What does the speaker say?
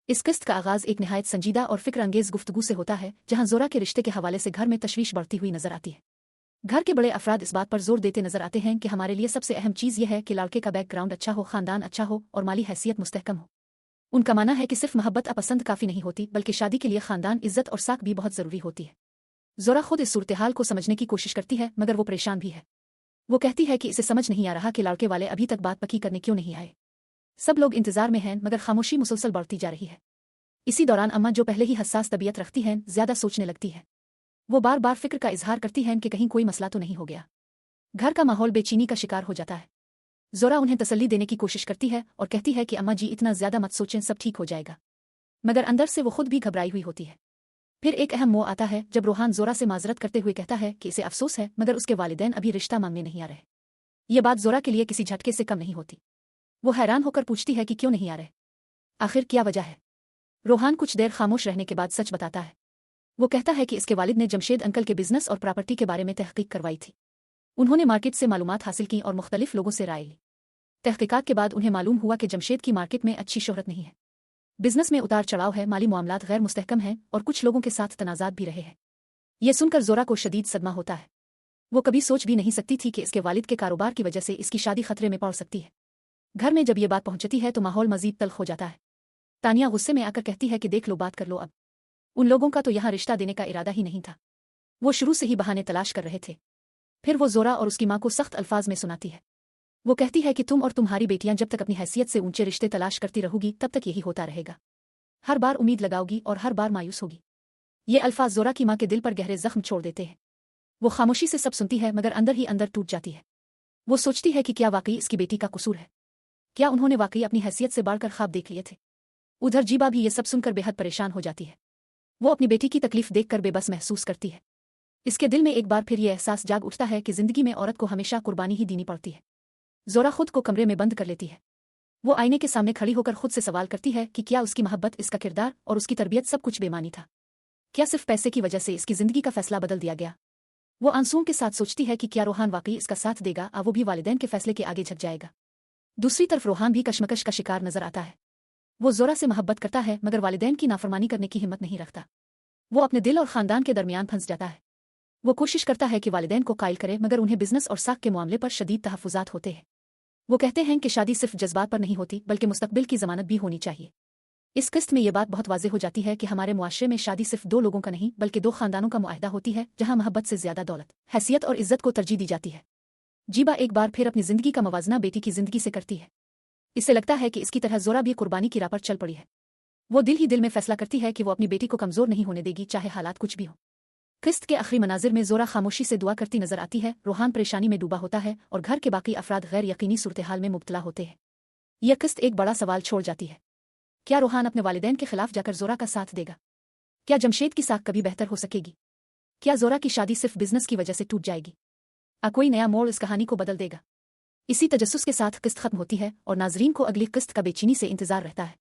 इस किस्त का आगाज एक निहायत संजीदा और फिक्र अंगेज गुफ्तगू से होता है, जहां जोरा के रिश्ते के हवाले से घर में तशवीश बढ़ती हुई नजर आती है। घर के बड़े अफराद इस बात पर जोर देते नजर आते हैं कि हमारे लिए सबसे अहम चीज़ यह है कि लड़के का बैकग्राउंड अच्छा हो, खानदान अच्छा हो और माली हैसियत मुस्तहकम हो। उनका मानना है कि सिर्फ मोहब्बत अपसंद काफ़ी नहीं होती, बल्कि शादी के लिए खानदान, इज्जत और साख भी बहुत ज़रूरी होती है। जोरा खुद इस सूरत-ए-हाल को समझने की कोशिश करती है, मगर वो परेशान भी है। वो कहती है कि इसे समझ नहीं आ रहा कि लड़के वाले अभी तक बात पक्की करने क्यों नहीं आए। सब लोग इंतजार में हैं, मगर खामोशी मुसलसल बढ़ती जा रही है। इसी दौरान अम्मा, जो पहले ही हसास तबीयत रखती हैं, ज्यादा सोचने लगती है। वो बार बार फिक्र का इजहार करती हैं कि कहीं कोई मसला तो नहीं हो गया। घर का माहौल बेचैनी का शिकार हो जाता है। जोरा उन्हें तसल्ली देने की कोशिश करती है और कहती है कि अम्मा जी, इतना ज्यादा मत सोचें, सब ठीक हो जाएगा। मगर अंदर से वो खुद भी घबराई हुई होती है। फिर एक अहम मोड़ आता है जब रोहान जोरा से माजरत करते हुए कहता है कि इसे अफसोस है, मगर उसके वालिदैन अभी रिश्ता मांगने नहीं आ रहे। ये बात जोरा के लिए किसी झटके से कम नहीं होती। वो हैरान होकर पूछती है कि क्यों नहीं आ रहे, आखिर क्या वजह है। रोहान कुछ देर खामोश रहने के बाद सच बताता है। वो कहता है कि इसके वालिद ने जमशेद अंकल के बिजनेस और प्रॉपर्टी के बारे में तहकीक करवाई थी। उन्होंने मार्केट से मालूमात हासिल की और मुख्तलिफ लोगों से राय ली। तहकीकात के बाद उन्हें मालूम हुआ कि जमशेद की मार्केट में अच्छी शोहरत नहीं है। बिजनेस में उतार चढ़ाव है, माली मामलात गैर मुस्तहकम हैं और कुछ लोगों के साथ तनाजात भी रहे हैं। यह सुनकर जोरा को शदीद सदमा होता है। वो कभी सोच भी नहीं सकती थी कि इसके वालिद के कारोबार की वजह से इसकी शादी खतरे में पड़ सकती है। घर में जब ये बात पहुंचती है तो माहौल मजीद तल्ख हो जाता है। तानिया गुस्से में आकर कहती है कि देख लो, बात कर लो अब। उन लोगों का तो यहाँ रिश्ता देने का इरादा ही नहीं था। वो शुरू से ही बहाने तलाश कर रहे थे। फिर वो जोरा और उसकी माँ को सख्त अल्फाज में सुनाती है। वो कहती है कि तुम और तुम्हारी बेटियां जब तक अपनी हैसियत से ऊंचे रिश्ते तलाश करती रहोगी, तब तक यही होता रहेगा। हर बार उम्मीद लगाओगी और हर बार मायूस होगी। ये अल्फाज जोरा की माँ के दिल पर गहरे जख्म छोड़ देते हैं। वो खामोशी से सब सुनती है, मगर अंदर ही अंदर टूट जाती है। वो सोचती है कि क्या वाकई इसकी बेटी का कसूर है। क्या उन्होंने वाकई अपनी हैसियत से बढ़कर ख्वाब देख लिए थे। उधर जीबा भी ये सब सुनकर बेहद परेशान हो जाती है। वो अपनी बेटी की तकलीफ देखकर बेबस महसूस करती है। इसके दिल में एक बार फिर ये एहसास जाग उठता है कि जिंदगी में औरत को हमेशा कुर्बानी ही देनी पड़ती है। जोरा खुद को कमरे में बंद कर लेती है। वो आईने के सामने खड़ी होकर खुद से सवाल करती है कि क्या उसकी मोहब्बत, इसका किरदार और उसकी तरबियत सब कुछ बेमानी था। क्या सिर्फ पैसे की वजह से इसकी जिंदगी का फैसला बदल दिया गया। वो आंसुओं के साथ सोचती है कि क्या रोहान वाकई इसका साथ देगा, वो भी वालिदैन के फैसले के आगे झक जाएगा। दूसरी तरफ रोहान भी कशमकश का शिकार नजर आता है। वो जोरा से मोहब्बत करता है, मगर वालिदैन की नाफरमानी करने की हिम्मत नहीं रखता। वो अपने दिल और खानदान के दरमियान फंस जाता है। वो कोशिश करता है कि वालिदैन को कायल करे, मगर उन्हें बिजनेस और साख के मामले पर शदीद तहफ़्फ़ुज़ात होते हैं। वो कहते हैं कि शादी सिर्फ जज्बात पर नहीं होती, बल्कि मुस्तकबिल की ज़मानत भी होनी चाहिए। इस किस्त में यह बात बहुत वाज़ेह हो जाती है कि हमारे मुआशरे में शादी सिर्फ दो लोगों का नहीं, बल्कि दो खानदानों का मुआहदा होती है, जहां मोहब्बत से ज्यादा दौलत, हैसियत और इज्जत को तरजीह दी जाती है। जीबा एक बार फिर अपनी जिंदगी का मवाजना बेटी की जिंदगी से करती है। इससे लगता है कि इसकी तरह जोरा भी कुर्बानी की राह पर चल पड़ी है। वो दिल ही दिल में फैसला करती है कि वो अपनी बेटी को कमजोर नहीं होने देगी, चाहे हालात कुछ भी हो। किस्त के आखिरी मनाजिर में जोरा खामोशी से दुआ करती नजर आती है, रोहान परेशानी में डूबा होता है और घर के बाकी अफराद गैर यकीनी सूरत-ए-हाल में मुब्तला होते हैं। यह किस्त एक बड़ा सवाल छोड़ जाती है। क्या रोहान अपने वालिदैन के खिलाफ जाकर जोरा का साथ देगा? क्या जमशेद की साख कभी बेहतर हो सकेगी? क्या जोरा की शादी सिर्फ बिजनेस की वजह से टूट जाएगी? कोई नया मोड़ इस कहानी को बदल देगा? इसी तजस्सुस के साथ किस्त खत्म होती है और नाजरीन को अगली किस्त का बेचैनी से इंतजार रहता है।